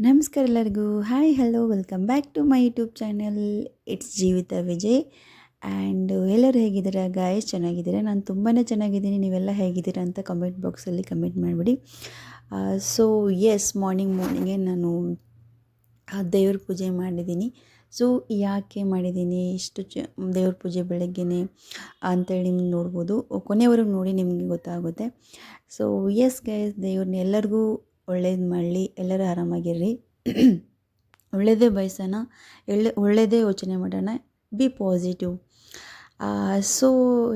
ನಮಸ್ಕಾರ ಎಲ್ಲರಿಗೂ. Hi hello welcome back to my YouTube channel. It's Jeevitha Vijay. And ಎಲ್ಲರೂ ಹೇಗಿದ್ದೀರಾ ಗಾಯ್ಸ್? ಚೆನ್ನಾಗಿದ್ದೀರಾ? ನಾನು ತುಂಬಾ ಚೆನ್ನಾಗಿದ್ದೀನಿ. ನೀವೆಲ್ಲ ಹೇಗಿದ್ದೀರಾ ಅಂತ ಕಮೆಂಟ್ ಬಾಕ್ಸಲ್ಲಿ ಕಮೆಂಟ್ ಮಾಡಿಬಿಡಿ. ಸೊ ಎಸ್, ಮಾರ್ನಿಂಗೇ ನಾನು ದೇವ್ರ ಪೂಜೆ ಮಾಡಿದ್ದೀನಿ. ಸೊ ಯಾಕೆ ಮಾಡಿದ್ದೀನಿ ಇಷ್ಟು ದೇವ್ರ ಪೂಜೆ ಬೆಳಗ್ಗೆನೇ ಅಂತೇಳಿ ನಿಮ್ಗೆ ನೋಡ್ಬೋದು. ಕೊನೆವರೆಗೂ ನೋಡಿ ನಿಮಗೆ ಗೊತ್ತಾಗುತ್ತೆ. ಸೊ ಎಸ್ ಗೈಸ್, ದೇವ್ರನ್ನ ಎಲ್ಲರಿಗೂ ಒಳ್ಳೇದು ಮಾಡಲಿ, ಎಲ್ಲರೂ ಆರಾಮಾಗಿರ್ರಿ. ಒಳ್ಳೆಯದೇ ಬಯಸೋಣ, ಒಳ್ಳೆಯದೇ ಯೋಚನೆ ಮಾಡೋಣ, ಬಿ ಪಾಸಿಟಿವ್. ಸೊ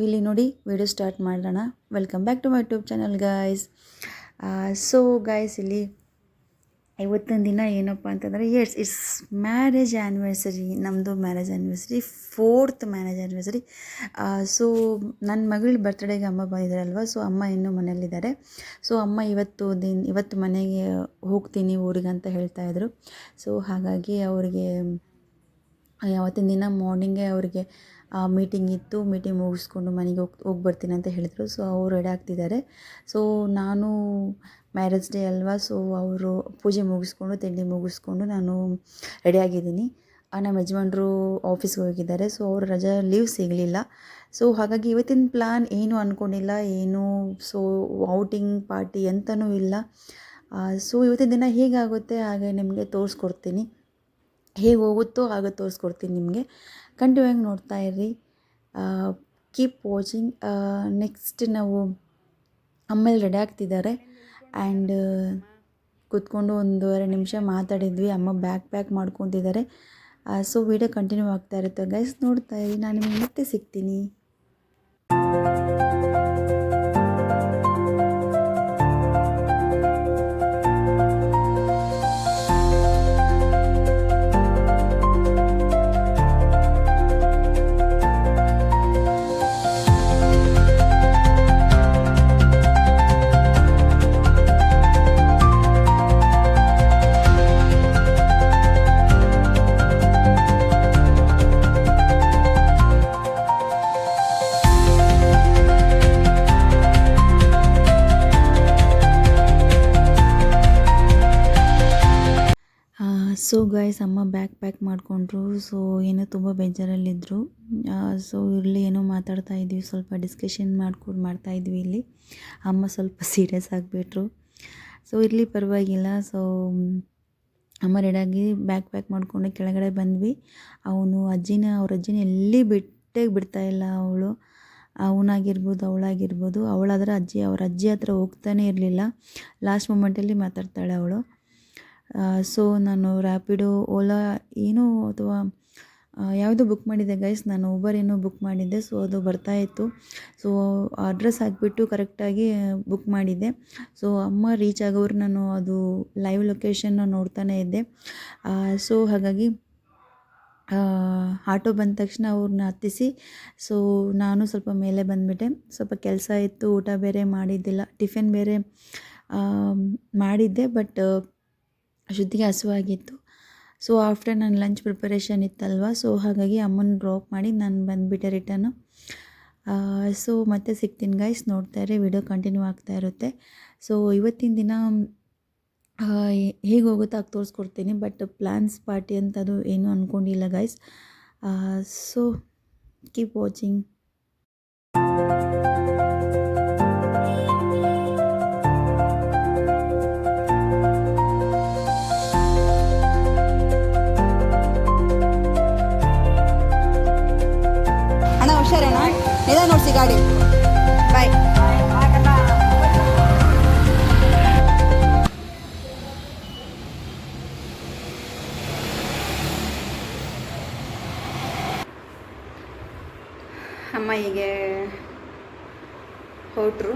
ಇಲ್ಲಿ ನೋಡಿ, ವಿಡಿಯೋ ಸ್ಟಾರ್ಟ್ ಮಾಡೋಣ. Welcome back to my YouTube channel guys. So guys, ಇಲ್ಲಿ ಇವತ್ತಿನ ದಿನ ಏನಪ್ಪ ಅಂತಂದರೆ ಇಟ್ಸ್ ಮ್ಯಾರೇಜ್ ಆ್ಯನಿವರ್ಸರಿ. ನಮ್ಮದು marriage anniversary, 4th marriage anniversary. So ನನ್ನ ಮಗಳ ಬರ್ತ್ಡೇಗೆ ಅಮ್ಮ ಬಂದಿದ್ದಾರಲ್ವ, ಸೊ ಅಮ್ಮ ಇನ್ನೂ ಮನೇಲಿದ್ದಾರೆ. ಸೊ ಅಮ್ಮ ಇವತ್ತು ಮನೆಗೆ ಹೋಗ್ತೀನಿ ಊರಿಗೆ ಅಂತ ಹೇಳ್ತಾಯಿದ್ರು. ಸೊ ಹಾಗಾಗಿ ಅವರಿಗೆ ಯಾವತ್ತಿನ ದಿನ ಮಾರ್ನಿಂಗೇ ಅವರಿಗೆ ಮೀಟಿಂಗ್ ಇತ್ತು. ಮೀಟಿಂಗ್ ಮುಗಿಸ್ಕೊಂಡು ಮನೆಗೆ ಹೋಗಿ ಬರ್ತೀನಿ ಅಂತ ಹೇಳಿದರು. ಸೊ ಅವರು ರೆಡಿ ಆಗ್ತಿದ್ದಾರೆ. ಸೊ ನಾನು ಮ್ಯಾರೇಜ್ ಡೇ ಅಲ್ವಾ, ಸೊ ಅವರು ಪೂಜೆ ಮುಗಿಸ್ಕೊಂಡು ತಿಂಡಿ ಮುಗಿಸ್ಕೊಂಡು ನಾನು ರೆಡಿಯಾಗಿದ್ದೀನಿ. ನಮ್ಮ ಯಜಮಾನ್ರು ಆಫೀಸ್ಗೆ ಹೋಗಿದ್ದಾರೆ. ಸೊ ಅವ್ರ ಲೀವ್ ಸಿಗಲಿಲ್ಲ. ಸೊ ಹಾಗಾಗಿ ಇವತ್ತಿನ ಪ್ಲ್ಯಾನ್ ಏನು ಅಂದ್ಕೊಂಡಿಲ್ಲ, ಸೊ ಔಟಿಂಗ್ ಪಾರ್ಟಿ ಎಂತನೂ ಇಲ್ಲ. ಸೊ ಇವತ್ತಿನ ದಿನ ಹೇಗಾಗುತ್ತೆ ಹಾಗೆ ನಿಮಗೆ ತೋರಿಸ್ಕೊಡ್ತೀನಿ. ಹೇಗೆ ಹೋಗುತ್ತೋ ಹಾಗೆ ತೋರಿಸ್ಕೊಡ್ತೀನಿ ನಿಮಗೆ. ಕಂಟಿನ್ಯೂ ಆಗಿ ನೋಡ್ತಾ ಇರ್ರಿ. Keep watching. ನೆಕ್ಸ್ಟ್ ನಾವು ಆಮೇಲೆ ರೆಡಿ ಆಗ್ತಿದ್ದಾರೆ. ಆ್ಯಂಡ್ ಕೂತ್ಕೊಂಡು 1-2 ನಿಮಿಷ ಮಾತಾಡಿದ್ವಿ. ಅಮ್ಮ ಪ್ಯಾಕ್ ಮಾಡ್ಕೊತಿದ್ದಾರೆ. ಸೊ ವಿಡಿಯೋ ಕಂಟಿನ್ಯೂ ಆಗ್ತಾ ಇರುತ್ತೆ ಗೈಸ್, ನೋಡ್ತಾ ಇರಿ. ನಾನು ನಿಮಗೆ ಮತ್ತೆ ಸಿಗ್ತೀನಿ. ಸೊ ಗೈಸ್, ಅಮ್ಮ ಪ್ಯಾಕ್ ಮಾಡಿಕೊಂಡ್ರು. ಸೊ ಏನೋ ತುಂಬ ಬೇಜಾರಲ್ಲಿದ್ದರು. ಸೊ ಇಲ್ಲಿ ಏನೋ ಮಾತಾಡ್ತಾ ಇದ್ವಿ, ಸ್ವಲ್ಪ ಡಿಸ್ಕಷನ್ ಮಾಡ್ತಾಯಿದ್ವಿ. ಇಲ್ಲಿ ಅಮ್ಮ ಸ್ವಲ್ಪ ಸೀರಿಯಸ್ ಆಗಿಬಿಟ್ರು. ಸೊ ಇರಲಿ, ಪರವಾಗಿಲ್ಲ. ಸೊ ಅಮ್ಮ ರೆಡಿಯಾಗಿ ಪ್ಯಾಕ್ ಮಾಡಿಕೊಂಡು ಕೆಳಗಡೆ ಬಂದ್ವಿ. ಅವ್ರ ಅಜ್ಜಿನ ಎಲ್ಲಿ ಬಿಡ್ತಾಯಿಲ್ಲ. ಅವಳಾಗಿರ್ಬೋದು. ಅವಳಾದ್ರೆ ಅವ್ರ ಅಜ್ಜಿ ಹತ್ರ ಹೋಗ್ತಾನೆ ಇರಲಿಲ್ಲ. ಲಾಸ್ಟ್ ಮೂಮೆಂಟಲ್ಲಿ ಮಾತಾಡ್ತಾಳೆ ಅವಳು. ಸೊ ನಾನು ರ್ಯಾಪಿಡೋ, ಓಲಾ ಅಥವಾ ಯಾವುದೋ ಬುಕ್ ಮಾಡಿದ್ದೆ ಗೈಸ್. ನಾನು ಊಬರ್ ಬುಕ್ ಮಾಡಿದ್ದೆ. ಸೊ ಅದು ಬರ್ತಾಯಿತ್ತು. ಸೊ ಅಡ್ರೆಸ್ ಹಾಕಿಬಿಟ್ಟು ಕರೆಕ್ಟಾಗಿ ಬುಕ್ ಮಾಡಿದ್ದೆ. ಸೊ ಅಮ್ಮ ರೀಚ್ ಆಗೋರು ನಾನು ಅದು ಲೈವ್ ಲೊಕೇಶನ್ನ ನೋಡ್ತಾನೆ ಇದ್ದೆ. ಸೊ ಹಾಗಾಗಿ ಆಟೋ ಬಂದ ತಕ್ಷಣ ಅವ್ರನ್ನ ಹತ್ತಿಸಿ, ಸೊ ನಾನು ಸ್ವಲ್ಪ ಮೇಲೆ ಬಂದುಬಿಟ್ಟೆ. ಸ್ವಲ್ಪ ಕೆಲಸ ಇತ್ತು, ಊಟ ಬೇರೆ ಮಾಡಿದ್ದಿಲ್ಲ, ಟಿಫಿನ್ ಬೇರೆ ಮಾಡಿದ್ದೆ. ಬಟ್ ಶ್ರುತಿಗೆ ಹಸುವಾಗಿತ್ತು. ಸೊ ಆಫ್ಟರ್ ನನ್ನ ಲಂಚ್ ಪ್ರಿಪರೇಷನ್ ಇತ್ತಲ್ವ, ಸೊ ಹಾಗಾಗಿ ಅಮ್ಮನ ಡ್ರಾಪ್ ಮಾಡಿ ನಾನು ಬಂದುಬಿಟ್ಟೆ ರಿಟರ್ನು. ಸೊ ಮತ್ತೆ ಸಿಗ್ತೀನಿ ಗೈಸ್, ನೋಡ್ತಾ ಇರಿ. ವಿಡಿಯೋ ಕಂಟಿನ್ಯೂ ಆಗ್ತಾ ಇರುತ್ತೆ. ಸೊ ಇವತ್ತಿನ ದಿನ ಹೇಗೆ ಹೋಗುತ್ತೋ ಆಗ ತೋರಿಸ್ಕೊಡ್ತೀನಿ. ಬಟ್ ಪ್ಲ್ಯಾನ್ಸ್ ಪಾರ್ಟಿ ಅಂತ ಅದು ಏನೂ ಅಂದ್ಕೊಂಡಿಲ್ಲ ಗೈಸ್. So keep watching. ಇದೇ ನೋಡ್ಸಿ ಗಾಡಿ. ಬಾಯ್. ಅಮ್ಮ ಹೀಗೆ ಹೊರಟ್ರು.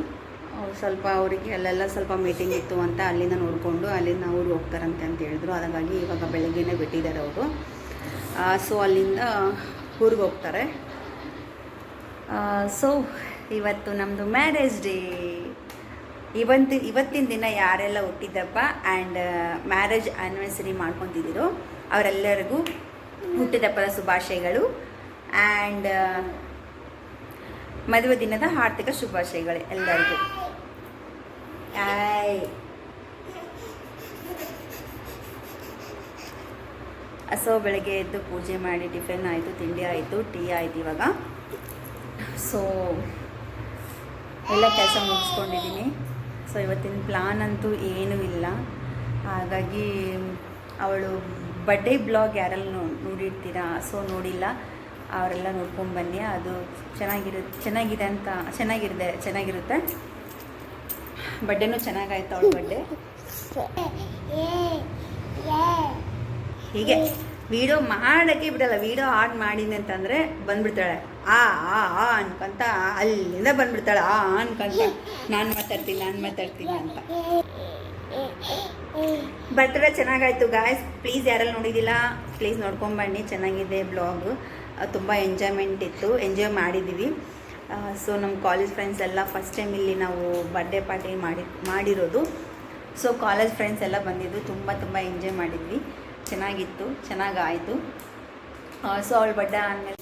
ಸ್ವಲ್ಪ ಅವರಿಗೆ ಅಲ್ಲೆಲ್ಲ ಸ್ವಲ್ಪ ಮೀಟಿಂಗ್ ಇತ್ತು ಅಂತ ಅಲ್ಲಿಂದ ನೋಡಿಕೊಂಡು ಅಲ್ಲಿಂದ ಊರಿಗೆ ಹೋಗ್ತಾರಂತೆ ಅಂತ ಹೇಳಿದ್ರು. ಹಾಗಾಗಿ ಇವಾಗ ಬೆಳಗ್ಗೆನೇ ಬಿಟ್ಟಿದ್ದಾರೆ ಅವರು. ಸೊ ಅಲ್ಲಿಂದ ಊರಿಗೆ ಹೋಗ್ತಾರೆ. ಸೊ ಇವತ್ತು ನಮ್ಮದು ಮ್ಯಾರೇಜ್ ಡೇ. ಇವತ್ತಿನ ದಿನ ಯಾರೆಲ್ಲ ಹುಟ್ಟಿದಪ್ಪ ಆ್ಯಂಡ್ ಮ್ಯಾರೇಜ್ ಆ್ಯನಿವರ್ಸರಿ ಮಾಡ್ಕೊತಿದ್ದೀರೋ ಅವರೆಲ್ಲರಿಗೂ ಹುಟ್ಟಿದಪ್ಪದ ಶುಭಾಶಯಗಳು. ಆ್ಯಂಡ್ ಮದುವೆ ದಿನದ ಆರ್ಥಿಕ ಶುಭಾಶಯಗಳು ಎಲ್ಲರಿಗೂ. ಸೊ ಬೆಳಗ್ಗೆ ಎದ್ದು ಪೂಜೆ ಮಾಡಿ ಟಿಫಿನ್ ಆಯಿತು, ತಿಂಡಿ ಆಯಿತು, ಟೀ ಆಯಿತು. ಇವಾಗ ಸೊ ಎಲ್ಲ ಕೆಲಸ ಮುಗಿಸ್ಕೊಂಡಿದ್ದೀನಿ. ಸೊ ಇವತ್ತಿನ ಪ್ಲಾನ್ ಅಂತೂ ಏನೂ ಇಲ್ಲ. ಹಾಗಾಗಿ ಅವಳು ಬರ್ಡೇ ಬ್ಲಾಗ್ ಯಾರೆಲ್ಲ ನೋಡಿರ್ತೀರಾ, ಸೊ ನೋಡಿಲ್ಲ ಅವರೆಲ್ಲ ನೋಡ್ಕೊಂಡು ಬನ್ನಿ. ಅದು ಚೆನ್ನಾಗಿರುತ್ತೆ. ಬರ್ಡೇನೂ ಚೆನ್ನಾಗಾಯ್ತು ಅವಳ ಬರ್ಡೇ. ಹೀಗೆ ವೀಡಿಯೋ ಮಾಡೋಕ್ಕೆ ಬಿಡಲ್ಲ. ವೀಡಿಯೋ ಆನ್ ಮಾಡಿದ್ನಿ ಅಂತಂದರೆ ಬಂದ್ಬಿಡ್ತಾಳೆ, ಆ ಅನ್ಕೊಂತ ಅಲ್ಲಿಂದ ಬಂದ್ಬಿಡ್ತಾಳೆ, ಅನ್ಕೊಂತ ನಾನು ಮಾತಾಡ್ತೀನಿ ಅಂತ. ಬರ್ತ್ಡೇ ಚೆನ್ನಾಗಾಯ್ತು ಗಾಯ್ಸ್. ಪ್ಲೀಸ್ ಯಾರೆಲ್ಲ ನೋಡಿದ್ದಿಲ್ಲ ಪ್ಲೀಸ್ ನೋಡ್ಕೊಂಬನ್ನಿ, ಚೆನ್ನಾಗಿದೆ ಬ್ಲಾಗು. ತುಂಬ ಎಂಜಾಯ್ಮೆಂಟ್ ಇತ್ತು, ಎಂಜಾಯ್ ಮಾಡಿದ್ದೀವಿ. ಸೊ ನಮ್ಮ ಕಾಲೇಜ್ ಫ್ರೆಂಡ್ಸ್ ಎಲ್ಲ ಫಸ್ಟ್ ಟೈಮ್ ಇಲ್ಲಿ ನಾವು ಬರ್ಡೇ ಪಾರ್ಟಿ ಮಾಡಿರೋದು. ಸೊ ಕಾಲೇಜ್ ಫ್ರೆಂಡ್ಸ್ ಎಲ್ಲ ಬಂದಿದ್ದು, ತುಂಬ ಎಂಜಾಯ್ ಮಾಡಿದ್ವಿ. ಚೆನ್ನಾಗಿತ್ತು, ಚೆನ್ನಾಗಾಯಿತು. ಸೊ ಅವಳ ಬರ್ಡೇ ಆದಮೇಲೆ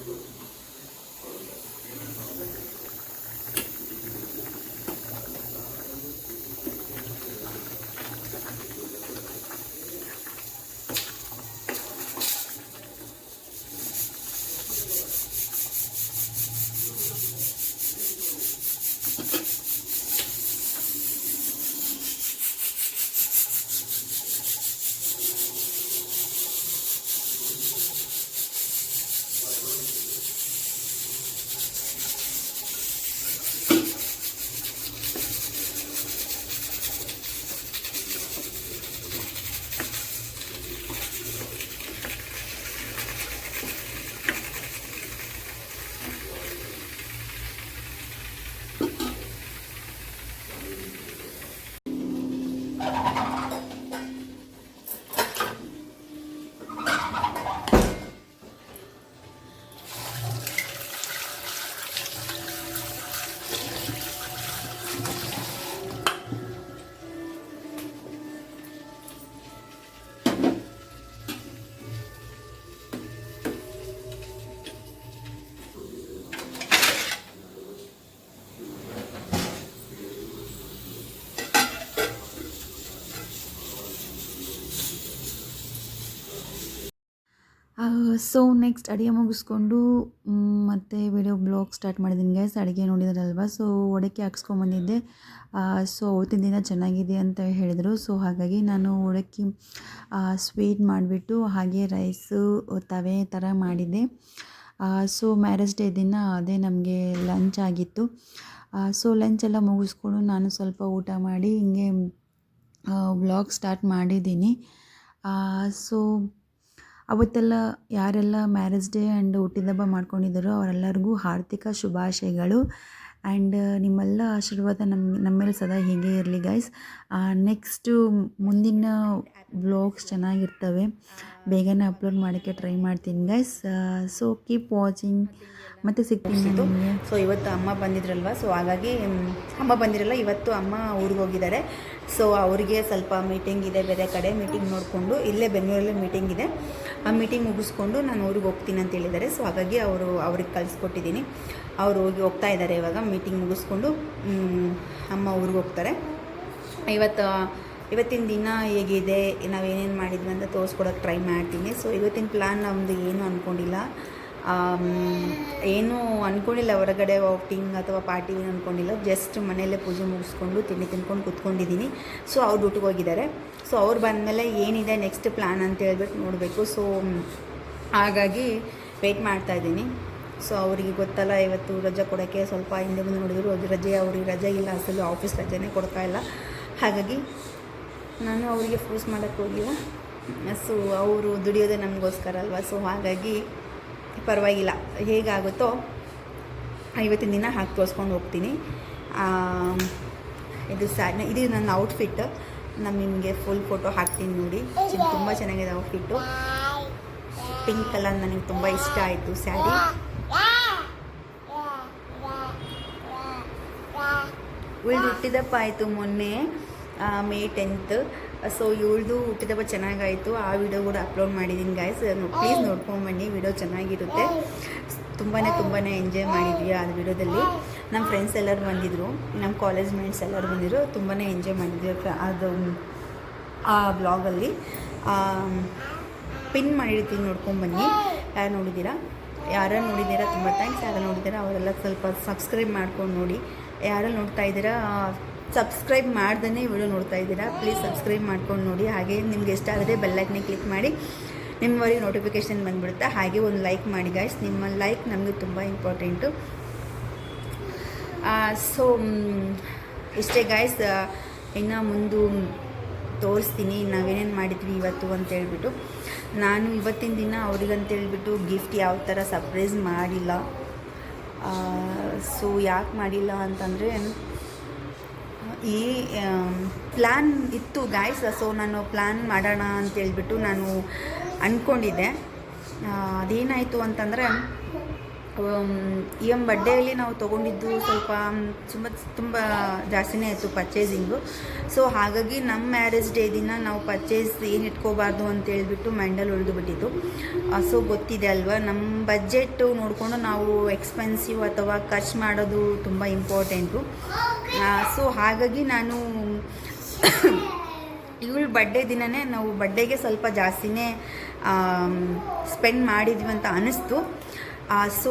ಸೊ ನೆಕ್ಸ್ಟ್ ಅಡುಗೆ ಮುಗಿಸ್ಕೊಂಡು ಮತ್ತೆ ವಿಡಿಯೋ ಬ್ಲಾಗ್ ಸ್ಟಾರ್ಟ್ ಮಾಡಿದ್ದೀನಿ ಗೈಸ್. ಅಡುಗೆ ನೋಡಿದ್ರಲ್ವ, ಸೊ ಒಡಕ್ಕೆ ಹಾಕ್ಸ್ಕೊಂಬಂದಿದ್ದೆ. ಸೊ ಅವತ್ತಿನ ದಿನ ಚೆನ್ನಾಗಿದೆ ಅಂತ ಹೇಳಿದರು. ಸೊ ಹಾಗಾಗಿ ನಾನು ಒಡಕ್ಕಿ ಸ್ವೀಟ್ ಮಾಡಿಬಿಟ್ಟು ಹಾಗೆ ರೈಸು ತವೆ ಥರ ಮಾಡಿದ್ದೆ. ಸೊ ಮ್ಯಾರೇಜ್ ಡೇ ದಿನ ಅದೇ ನಮಗೆ ಲಂಚ್ ಆಗಿತ್ತು. ಸೊ ಲಂಚೆಲ್ಲ ಮುಗಿಸ್ಕೊಂಡು ನಾನು ಸ್ವಲ್ಪ ಊಟ ಮಾಡಿ ಹಿಂಗೆ ವ್ಲಾಗ್ ಸ್ಟಾರ್ಟ್ ಮಾಡಿದ್ದೀನಿ. ಸೊ ಅವತ್ತೆಲ್ಲ ಯಾರೆಲ್ಲ ಮ್ಯಾರೇಜ್ ಡೇ ಆ್ಯಂಡ್ ಹುಟ್ಟಿದಬ್ಬ ಮಾಡ್ಕೊಂಡಿದ್ದಾರೋ ಅವರೆಲ್ಲರಿಗೂ ಹಾರ್ದಿಕ ಶುಭಾಶಯಗಳು. ಆ್ಯಂಡ್ ನಿಮ್ಮೆಲ್ಲ ಆಶೀರ್ವಾದ ನಮ್ಮ ಮೇಲೆ ಸದಾ ಹೀಗೆ ಇರಲಿ ಗೈಸ್. ನೆಕ್ಸ್ಟು ಮುಂದಿನ ವ್ಲಾಗ್ಸ್ ಚೆನ್ನಾಗಿರ್ತವೆ, ಬೇಗನೆ ಅಪ್ಲೋಡ್ ಮಾಡೋಕ್ಕೆ ಟ್ರೈ ಮಾಡ್ತೀನಿ ಗೈಸ್. ಸೊ ಕೀಪ್ ವಾಚಿಂಗ್, ಮತ್ತೆ ಸಿಗ್ತೀನಿ ನಿಮಗೆ. ಸೊ ಇವತ್ತು ಅಮ್ಮ ಬಂದಿದ್ರಲ್ವ, ಸೊ ಹಾಗಾಗಿ ಅಮ್ಮ ಬಂದಿರಲ್ಲ, ಇವತ್ತು ಅಮ್ಮ ಊರಿಗೆ ಹೋಗಿದ್ದಾರೆ. ಸೊ ಅವರಿಗೆ ಸ್ವಲ್ಪ ಮೀಟಿಂಗ್ ಇದೆ, ಬೇರೆ ಕಡೆ ಮೀಟಿಂಗ್ ನೋಡಿಕೊಂಡು, ಇಲ್ಲೇ ಬೆಂಗಳೂರಲ್ಲೇ ಮೀಟಿಂಗ್ ಇದೆ. ಆ ಮೀಟಿಂಗ್ ಮುಗಿಸ್ಕೊಂಡು ನಾನು ಊರಿಗೆ ಹೋಗ್ತೀನಿ ಅಂತ ಹೇಳಿದ್ದಾರೆ. ಸೊ ಹಾಗಾಗಿ ಅವ್ರಿಗೆ ಕಳಿಸ್ಕೊಟ್ಟಿದ್ದೀನಿ. ಅವರು ಹೋಗ್ತಾ ಇದ್ದಾರೆ ಇವಾಗ. ಮೀಟಿಂಗ್ ಮುಗಿಸ್ಕೊಂಡು ಅಮ್ಮ ಊರಿಗೆ ಹೋಗ್ತಾರೆ. ಇವತ್ತಿನ ದಿನ ಹೇಗಿದೆ, ನಾವೇನೇನು ಮಾಡಿದ್ವಿ ಅಂತ ತೋರಿಸ್ಕೊಡೋಕ್ಕೆ ಟ್ರೈ ಮಾಡ್ತೀನಿ. ಸೊ ಇವತ್ತಿನ ಪ್ಲ್ಯಾನ್ ನಮ್ಮದು ಏನು ಅಂದ್ಕೊಂಡಿಲ್ಲ, ಏನೂ ಅಂದ್ಕೊಂಡಿಲ್ಲ, ಹೊರಗಡೆ ಔಟಿಂಗ್ ಅಥವಾ ಪಾರ್ಟಿ ಏನು ಅಂದ್ಕೊಂಡಿಲ್ಲ. ಜಸ್ಟ್ ಮನೆಯಲ್ಲೇ ಪೂಜೆ ಮುಗಿಸ್ಕೊಂಡು ತಿಂಡಿ ತಿನ್ಕೊಂಡು ಕೂತ್ಕೊಂಡಿದ್ದೀನಿ. ಸೊ ಅವ್ರು ಡ್ಯೂಟಿಗೆ ಹೋಗಿದ್ದಾರೆ. ಸೊ ಅವ್ರು ಬಂದಮೇಲೆ ಏನಿದೆ ನೆಕ್ಸ್ಟ್ ಪ್ಲ್ಯಾನ್ ಅಂತ ಹೇಳ್ಬಿಟ್ಟು ನೋಡಬೇಕು. ಸೊ ಹಾಗಾಗಿ ವೆಯ್ಟ್ ಮಾಡ್ತಾಯಿದ್ದೀನಿ. ಸೊ ಅವರಿಗೆ ಗೊತ್ತಲ್ಲ, ಇವತ್ತು ರಜೆ ಕೊಡೋಕ್ಕೆ ಸ್ವಲ್ಪ ಹಿಂದೆ ಮುಂದೆ ನೋಡಿದ್ರು. ಅವ್ರಿಗೆ ರಜೆ ಇಲ್ಲ, ಅಸಲು ಆಫೀಸ್ ರಜೆನೇ ಕೊಡ್ತಾಯಿಲ್ಲ. ಹಾಗಾಗಿ ನಾನು ಅವರಿಗೆ ಫೋರ್ಸ್ ಮಾಡೋಕ್ಕೆ ಹೋಗಿಲ್ಲ. ಸೊ ಅವರು ದುಡಿಯೋದೇ ನಮಗೋಸ್ಕರ ಅಲ್ವಾ. ಸೊ ಹಾಗಾಗಿ ಪರವಾಗಿಲ್ಲ, ಹೇಗಾಗುತ್ತೋ ಇವತ್ತಿನ ದಿನ ಹಾಕಿ ತೋರಿಸ್ಕೊಂಡು ಹೋಗ್ತೀನಿ. ಇದು ನನ್ನ ಔಟ್ಫಿಟ್. ನಾನು ನಿಮಗೆ ಫುಲ್ ಫೋಟೋ ಹಾಕ್ತೀನಿ ನೋಡಿ. ತುಂಬ ಚೆನ್ನಾಗಿದೆ ಔಟ್ಫಿಟ್ಟು. ಪಿಂಕ್ ಕಲರ್ ನನಗೆ ತುಂಬ ಇಷ್ಟ ಆಯಿತು ಸ್ಯಾರಿ. ಇವಳು ಹುಟ್ಟಿದಪ್ಪ ಆಯಿತು ಮೊನ್ನೆ ಮೇ 10th. ಸೊ ಇವಳದು ಹುಟ್ಟಿದಬ್ಬ ಚೆನ್ನಾಗಾಯಿತು. ಆ ವಿಡಿಯೋ ಕೂಡ ಅಪ್ಲೋಡ್ ಮಾಡಿದ್ದೀನಿ ಗೈಸ್, ಪ್ಲೀಸ್ ನೋಡ್ಕೊಂಬನ್ನಿ. ವಿಡಿಯೋ ಚೆನ್ನಾಗಿರುತ್ತೆ. ತುಂಬಾ ಎಂಜಾಯ್ ಮಾಡಿದ್ವಿ ಆ ವಿಡಿಯೋದಲ್ಲಿ. ನಮ್ಮ ಫ್ರೆಂಡ್ಸ್ ಎಲ್ಲರೂ ಬಂದಿದ್ದರು, ನಮ್ಮ ಕಾಲೇಜ್ ಮೇಟ್ಸ್ ಎಲ್ಲರೂ ಬಂದಿದ್ರು. ತುಂಬಾ ಎಂಜಾಯ್ ಮಾಡಿದ್ವಿ ಅದು ಆ ಬ್ಲಾಗಲ್ಲಿ. ಪಿನ್ ಮಾಡಿರ್ತೀನಿ, ನೋಡ್ಕೊಂಬನ್ನಿ. ಯಾರು ನೋಡಿದ್ದೀರಾ ತುಂಬ ಥ್ಯಾಂಕ್ಸ್. ಯಾರು ನೋಡಿದ್ದೀರಾ ಅವರೆಲ್ಲ ಸ್ವಲ್ಪ ಸಬ್ಸ್ಕ್ರೈಬ್ ಮಾಡ್ಕೊಂಡು ನೋಡಿ. ಯಾರು ನೋಡ್ತಾ ಇದ್ದೀರಾ ಸಬ್ಸ್ಕ್ರೈಬ್ ಮಾಡ್ದೇ ವಿಡಿಯೋ ನೋಡ್ತಾ ಇದ್ದೀರಾ, ಪ್ಲೀಸ್ ಸಬ್ಸ್ಕ್ರೈಬ್ ಮಾಡ್ಕೊಂಡು ನೋಡಿ. ಹಾಗೆ ನಿಮ್ಗೆ ಇಷ್ಟ ಆದರೆ ಬೆಲ್ಲೈಕನ್ನೇ ಕ್ಲಿಕ್ ಮಾಡಿ, ನಿಮ್ಮವರೆಗೆ ನೋಟಿಫಿಕೇಷನ್ ಬಂದುಬಿಡುತ್ತೆ. ಹಾಗೆ ಒಂದು ಲೈಕ್ ಮಾಡಿ ಗೈಸ್, ನಿಮ್ಮ ಲೈಕ್ ನಮಗೆ ತುಂಬ ಇಂಪಾರ್ಟೆಂಟು. ಸೊ ಇಷ್ಟೇ ಗೈಸ್. ಇನ್ನು ಮುಂದೆ ತೋರಿಸ್ತೀನಿ ನಾವೇನೇನು ಮಾಡಿದ್ವಿ ಇವತ್ತು ಅಂತೇಳ್ಬಿಟ್ಟು. ನಾನು ಇವತ್ತಿನ ದಿನ ಅವ್ರಿಗಂತೇಳ್ಬಿಟ್ಟು ಗಿಫ್ಟ್ ಯಾವ ಥರ ಸರ್ಪ್ರೈಸ್ ಮಾಡಿಲ್ಲ. ಸೊ ಯಾಕೆ ಮಾಡಿಲ್ಲ ಅಂತಂದರೆ ಈ ಪ್ಲ್ಯಾನ್ ಇತ್ತು ಗಾಯ್ಸ್. ಸೊ ನಾನು ಪ್ಲ್ಯಾನ್ ಮಾಡೋಣ ಅಂತೇಳ್ಬಿಟ್ಟು ನಾನು ಅಂದ್ಕೊಂಡಿದ್ದೆ. ಅದೇನಾಯಿತು ಅಂತಂದರೆ ಈ ಬರ್ಡೇಯಲ್ಲಿ ನಾವು ತೊಗೊಂಡಿದ್ದು ಸ್ವಲ್ಪ ತುಂಬ ಜಾಸ್ತಿನೇ ಆಯಿತು ಪರ್ಚೇಸಿಂಗು. ಸೊ ಹಾಗಾಗಿ ನಮ್ಮ ಮ್ಯಾರೇಜ್ ಡೇ ದಿನ ನಾವು ಪರ್ಚೇಸ್ ಏನು ಇಟ್ಕೋಬಾರ್ದು ಅಂತೇಳ್ಬಿಟ್ಟು ಮೈಂಡಲ್ಲಿ ಉಳಿದುಬಿಟ್ಟಿತ್ತು. ಸೊ ಗೊತ್ತಿದೆ ಅಲ್ವಾ, ನಮ್ಮ ಬಜೆಟ್ಟು ನೋಡಿಕೊಂಡು ನಾವು ಎಕ್ಸ್ಪೆನ್ಸಿವ್ ಅಥವಾ ಖರ್ಚು ಮಾಡೋದು ತುಂಬ ಇಂಪಾರ್ಟೆಂಟು. ಸೊ ಹಾಗಾಗಿ ನಾನು ಇವಳು ಬರ್ಡೇ ದಿನವೇ ನಾವು ಬರ್ಡೇಗೆ ಸ್ವಲ್ಪ ಜಾಸ್ತಿನೇ ಸ್ಪೆಂಡ್ ಮಾಡಿದ್ವಿ ಅಂತ ಅನ್ನಿಸ್ತು. ಸೊ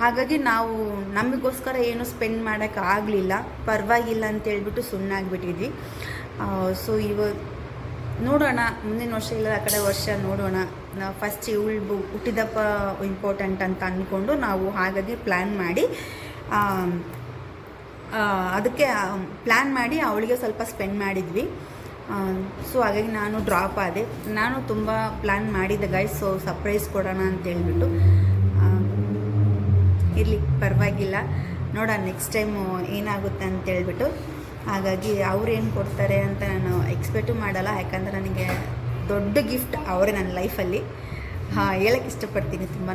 ಹಾಗಾಗಿ ನಾವು ನಮಗೋಸ್ಕರ ಏನು ಸ್ಪೆಂಡ್ ಮಾಡೋಕ್ಕಾಗಲಿಲ್ಲ, ಪರವಾಗಿಲ್ಲ ಅಂತೇಳ್ಬಿಟ್ಟು ಸುಮ್ಮನಾಗ್ಬಿಟ್ಟಿದ್ವಿ. ಸೊ ನೋಡೋಣ, ಮುಂದಿನ ವರ್ಷ ಇಲ್ಲ ಆ ಕಡೆ ವರ್ಷ ನೋಡೋಣ. ನಾವು ಫಸ್ಟ್ ಇವಳು ಹುಟ್ಟಿದಪ್ಪ ಇಂಪಾರ್ಟೆಂಟ್ ಅಂತ ಅಂದ್ಕೊಂಡು ನಾವು ಹಾಗಾಗಿ ಪ್ಲ್ಯಾನ್ ಮಾಡಿ ಅದಕ್ಕೆ ಪ್ಲ್ಯಾನ್ ಮಾಡಿ ಅವಳಿಗೆ ಸ್ವಲ್ಪ ಸ್ಪೆಂಡ್ ಮಾಡಿದ್ವಿ. ಸೊ ಹಾಗಾಗಿ ನಾನು ಡ್ರಾಪ್ ಆದೆ. ನಾನು ತುಂಬ ಪ್ಲ್ಯಾನ್ ಮಾಡಿದ್ದೆ ಗೈಸ್, ಸೊ ಸರ್ಪ್ರೈಸ್ ಕೊಡೋಣ ಅಂತೇಳ್ಬಿಟ್ಟು. ಇರಲಿ ಪರವಾಗಿಲ್ಲ, ನೋಡೋಣ ನೆಕ್ಸ್ಟ್ ಟೈಮು ಏನಾಗುತ್ತೆ ಅಂತೇಳ್ಬಿಟ್ಟು. ಹಾಗಾಗಿ ಅವ್ರೇನು ಕೊಡ್ತಾರೆ ಅಂತ ನಾನು ಎಕ್ಸ್ಪೆಕ್ಟು ಮಾಡಲ್ಲ, ಯಾಕಂದರೆ ನನಗೆ ದೊಡ್ಡ ಗಿಫ್ಟ್ ಅವರೇ ನನ್ನ ಲೈಫಲ್ಲಿ. ಹೇಳೋಕ್ಕೆ ಇಷ್ಟಪಡ್ತೀನಿ ತುಂಬಾ.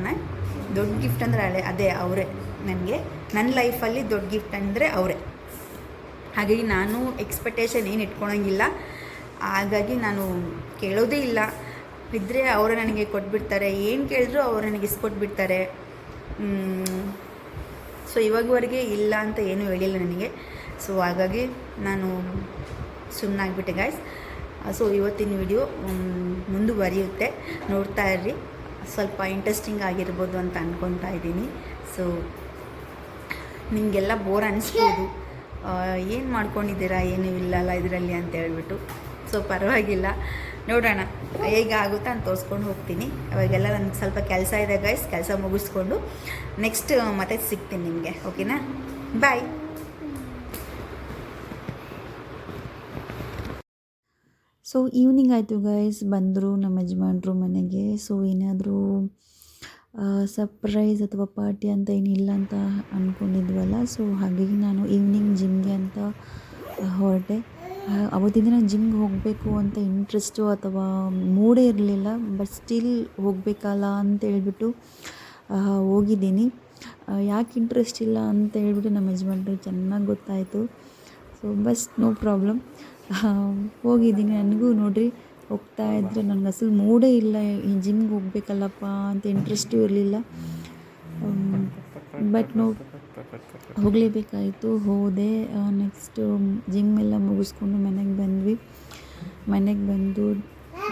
ದೊಡ್ಡ ಗಿಫ್ಟ್ ಅಂದರೆ ಅದೇ ಅವರೇ ನನಗೆ. ನನ್ನ ಲೈಫಲ್ಲಿ ದೊಡ್ಡ ಗಿಫ್ಟ್ ಅಂದರೆ ಅವರೇ. ಹಾಗಾಗಿ ನಾನು ಎಕ್ಸ್ಪೆಕ್ಟೇಷನ್ ಏನು ಇಟ್ಕೊಳಂಗಿಲ್ಲ. ಹಾಗಾಗಿ ನಾನು ಕೇಳೋದೇ ಇಲ್ಲ. ಇದ್ದರೆ ಅವರೇ ನನಗೆ ಕೊಟ್ಬಿಡ್ತಾರೆ, ಏನು ಕೇಳಿದ್ರು ಅವರು ನನಗೆ ಇಸ್ಕೊಟ್ಬಿಡ್ತಾರೆ. ಸೊ ಇವಾಗವರೆಗೆ ಇಲ್ಲ ಅಂತ ಏನೂ ಹೇಳಿಲ್ಲ ನನಗೆ. ಸೊ ಹಾಗಾಗಿ ನಾನು ಸುಮ್ಮನಾಗ್ಬಿಟ್ಟೆ ಗಾಯ್ಸ್. ಸೊ ಇವತ್ತಿನ ವಿಡಿಯೋ ಮುಂದುವರಿಯುತ್ತೆ, ನೋಡ್ತಾ ಇರ್ರಿ. ಸ್ವಲ್ಪ ಇಂಟ್ರೆಸ್ಟಿಂಗ್ ಆಗಿರ್ಬೋದು ಅಂತ ಅಂದ್ಕೊತಾ ಇದ್ದೀನಿ. ಸೊ ನಿಮಗೆಲ್ಲ ಬೋರ್ ಅನ್ನಿಸ್ಬೋದು, ಏನು ಮಾಡ್ಕೊಂಡಿದ್ದೀರಾ, ಏನೂ ಇಲ್ಲಲ್ಲ ಇದರಲ್ಲಿ ಅಂತ ಹೇಳ್ಬಿಟ್ಟು. ಸೊ ಪರವಾಗಿಲ್ಲ, ನೋಡೋಣ ಹೇಗಾಗುತ್ತಾ ಅಂತ ತೋರಿಸ್ಕೊಂಡು ಹೋಗ್ತೀನಿ. ಅವಾಗೆಲ್ಲ ನನಗೆ ಸ್ವಲ್ಪ ಕೆಲಸ ಇದೆ ಗೈಸ್, ಕೆಲಸ ಮುಗಿಸ್ಕೊಂಡು ನೆಕ್ಸ್ಟ್ ಮತ್ತೆ ಸಿಗ್ತೀನಿ ನಿಮಗೆ. ಓಕೆನಾ, ಬಾಯ್. ಸೊ ಈವ್ನಿಂಗ್ ಆಯಿತು ಗೈಸ್, ಬಂದರು ನಮ್ಮ ಯಜಮಾನ್ರು ಮನೆಗೆ. ಸೊ ಏನಾದರೂ ಸರ್ಪ್ರೈಸ್ ಅಥವಾ ಪಾರ್ಟಿ ಅಂತ ಏನಿಲ್ಲ ಅಂತ ಅಂದ್ಕೊಂಡಿದ್ವಲ್ಲ. ಸೊ ಹಾಗಾಗಿ ನಾನು ಈವ್ನಿಂಗ್ ಜಿಮ್ಗೆ ಅಂತ ಹೊರಟೆ. ಅವತ್ತಿನ ದಿನ ಜಿಮ್ಗೆ ಹೋಗಬೇಕು ಅಂತ ಇಂಟ್ರೆಸ್ಟು ಅಥವಾ ಮೂಡೇ ಇರಲಿಲ್ಲ, ಬಟ್ ಸ್ಟಿಲ್ ಹೋಗಬೇಕಲ್ಲ ಅಂತ ಹೇಳ್ಬಿಟ್ಟು ಹೋಗಿದ್ದೀನಿ. ಯಾಕೆ ಇಂಟ್ರೆಸ್ಟ್ ಇಲ್ಲ ಅಂತ ಹೇಳ್ಬಿಟ್ಟು ನಮ್ಮ ಯಜಮಾನ್ರಿಗೆ ಚೆನ್ನಾಗಿ ಗೊತ್ತಾಯಿತು. ಸೊ ಬಸ್ ನೋ ಪ್ರಾಬ್ಲಮ್, ಹೋಗಿದ್ದೀನಿ. ನನಗೂ ನೋಡಿರಿ ಹೋಗ್ತಾ ಇದ್ದರೆ ನನಗೆ ಅಸಲು ಮೂಡೇ ಇಲ್ಲ, ಈ ಜಿಮ್ಗೆ ಹೋಗಬೇಕಲ್ಲಪ್ಪ ಅಂತ ಇಂಟ್ರೆಸ್ಟೂ ಇರಲಿಲ್ಲ. ಬಟ್ ಹೋಗಲೇಬೇಕಾಯಿತು, ಹೋದೆ. ನೆಕ್ಸ್ಟು ಜಿಮ್ ಎಲ್ಲ ಮುಗಿಸ್ಕೊಂಡು ಮನೆಗೆ ಬಂದ್ವಿ. ಮನೆಗೆ ಬಂದು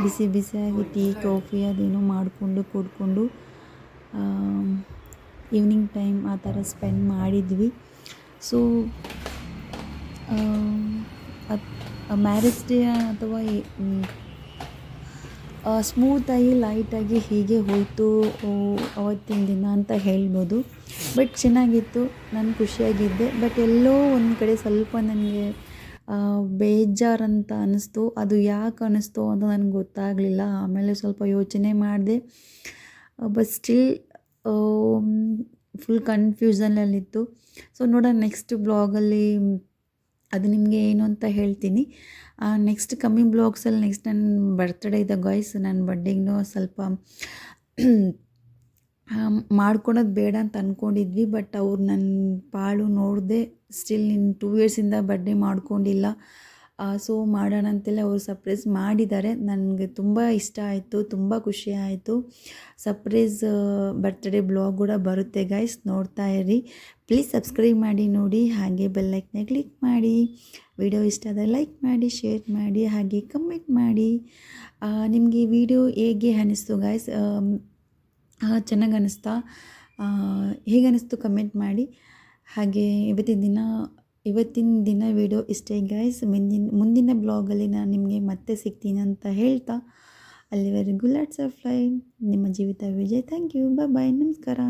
ಬಿಸಿ ಬಿಸಿಯಾಗಿ ಟೀ ಕಾಫಿ ಅದೇನೋ ಮಾಡಿಕೊಂಡು ಕುಡ್ಕೊಂಡು ಈವ್ನಿಂಗ್ ಟೈಮ್ ಆ ಥರ ಸ್ಪೆಂಡ್ ಮಾಡಿದ್ವಿ. ಸೊ ಮ್ಯಾರೇಜ್ ಡೇ ಅಥವಾ ಸ್ಮೂತಾಗಿ ಲೈಟಾಗಿ ಹೀಗೆ ಹೋಯಿತು ಅವತ್ತಿನ ದಿನ ಅಂತ ಹೇಳ್ಬೋದು. ಬಟ್ ಚೆನ್ನಾಗಿತ್ತು, ನಾನು ಖುಷಿಯಾಗಿದ್ದೆ. ಬಟ್ ಎಲ್ಲೋ ಒಂದು ಕಡೆ ಸ್ವಲ್ಪ ನನಗೆ ಬೇಜಾರಂತ ಅನ್ನಿಸ್ತು. ಅದು ಯಾಕೆ ಅನ್ನಿಸ್ತು ಅಂತ ನನಗೆ ಗೊತ್ತಾಗಲಿಲ್ಲ. ಆಮೇಲೆ ಸ್ವಲ್ಪ ಯೋಚನೆ ಮಾಡಿದೆ, ಬಟ್ ಸ್ಟಿಲ್ ಫುಲ್ ಕನ್ಫ್ಯೂಷನಲ್ಲಿತ್ತು. ಸೊ ನೋಡೋಣ ನೆಕ್ಸ್ಟ್ ಬ್ಲಾಗಲ್ಲಿ ಅದು ನಿಮಗೆ ಏನು ಅಂತ ಹೇಳ್ತೀನಿ. ನೆಕ್ಸ್ಟ್ ಕಮ್ಮಿಂಗ್ ಬ್ಲಾಗ್ಸಲ್ಲಿ ನೆಕ್ಸ್ಟ್ ನನ್ನ ಬರ್ತ್ಡೇ ಇದೆ ಗಾಯ್ಸ್. ನನ್ನ ಬರ್ಡೇಗೂ ಸ್ವಲ್ಪ ಮಾಡ್ಕೊಳೋದು ಬೇಡ ಅಂತ ಅಂದ್ಕೊಂಡಿದ್ವಿ. ಬಟ್ ಅವ್ರು ನನ್ನ ಪಾಳು ನೋಡಿದೆ, ಸ್ಟಿಲ್ ಇನ್ನು 2 ಇಯರ್ಸಿಂದ ಬರ್ಡೇ ಮಾಡ್ಕೊಂಡಿಲ್ಲ. ಸೊ ಮಾಡೋಣ ಅಂತೆಲ್ಲ ಅವರು ಸರ್ಪ್ರೈಸ್ ಮಾಡಿದ್ದಾರೆ. ನನಗೆ ತುಂಬ ಇಷ್ಟ ಆಯಿತು, ತುಂಬ ಖುಷಿ ಆಯಿತು. ಸರ್ಪ್ರೈಸ್ ಬರ್ತ್ಡೇ ಬ್ಲಾಗ್ ಕೂಡ ಬರುತ್ತೆ ಗೈಸ್, ನೋಡ್ತಾ ಇರಿ. ಪ್ಲೀಸ್ ಸಬ್ಸ್ಕ್ರೈಬ್ ಮಾಡಿ ನೋಡಿ, ಹಾಗೆ ಬೆಲ್ ಐಕನ್ನ ಕ್ಲಿಕ್ ಮಾಡಿ. ವಿಡಿಯೋ ಇಷ್ಟ ಆದರೆ ಲೈಕ್ ಮಾಡಿ, ಶೇರ್ ಮಾಡಿ, ಹಾಗೆ ಕಮೆಂಟ್ ಮಾಡಿ. ನಿಮಗೆ ವಿಡಿಯೋ ಹೇಗೆ ಅನ್ನಿಸ್ತು ಗಾಯ್ಸ್? ಚೆನ್ನಾಗಿ ಅನ್ನಿಸ್ತಾ? ಹೇಗೆ ಅನ್ನಿಸ್ತು ಕಮೆಂಟ್ ಮಾಡಿ. ಹಾಗೆ ಇವತ್ತಿನ ದಿನ ವಿಡಿಯೋ ಇಷ್ಟೇ ಗಾಯ್ಸ್. ಮುಂದಿನ ಬ್ಲಾಗಲ್ಲಿ ನಾನು ನಿಮಗೆ ಮತ್ತೆ ಸಿಗ್ತೀನಿ ಅಂತ ಹೇಳ್ತಾ, ಅಲ್ಲಿವರೆಗೂ ಲೆಟ್ಸ್ ಫ್ಲೈ. ನಿಮ್ಮ ಜೀವಿತ ವಿಜಯ್. Thank you. ಬಾಯ್, ನಮಸ್ಕಾರ.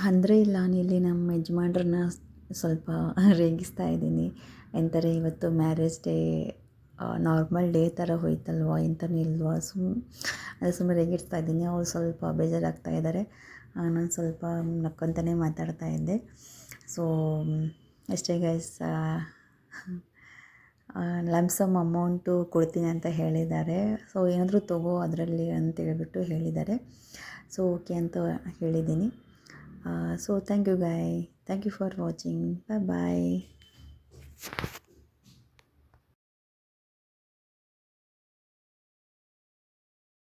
ಅಂದರೆ ನಾನಿಲ್ಲಿ ನಮ್ಮ ಯಜಮಾನ್ರನ್ನ ಸ್ವಲ್ಪ ರೇಗಿಸ್ತಾ ಇದ್ದೀನಿ. ಎಂತಾರೆ, ಇವತ್ತು ಮ್ಯಾರೇಜ್ ಡೇ ನಾರ್ಮಲ್ ಡೇ ಥರ ಹೋಯ್ತಲ್ವ, ಎಂತನೂ ಇಲ್ವಾ, ಸುಮ್ಮನೆ ರೇಗಿಸ್ತಾ ಇದ್ದೀನಿ. ಅವ್ರು ಸ್ವಲ್ಪ ಬೇಜಾರಾಗ್ತಾ ಇದ್ದಾರೆ. ನಾನು ಸ್ವಲ್ಪ ನಕ್ಕೊಂತಲೇ ಮಾತಾಡ್ತಾ ಇದ್ದೆ. ಸೊ ಅಷ್ಟೇ ಗೈಸ್. ಲಂಸಮ್ ಅಮೌಂಟು ಕೊಡ್ತೀನಿ ಅಂತ ಹೇಳಿದ್ದಾರೆ. ಸೊ ಏನಾದರೂ ತಗೋ ಅದರಲ್ಲಿ ಅಂತ ಹೇಳ್ಬಿಟ್ಟು ಹೇಳಿದ್ದಾರೆ. ಸೊ ಓಕೆ ಅಂತ ಹೇಳಿದ್ದೀನಿ. So thank you guys. Thank you for watching. Bye bye.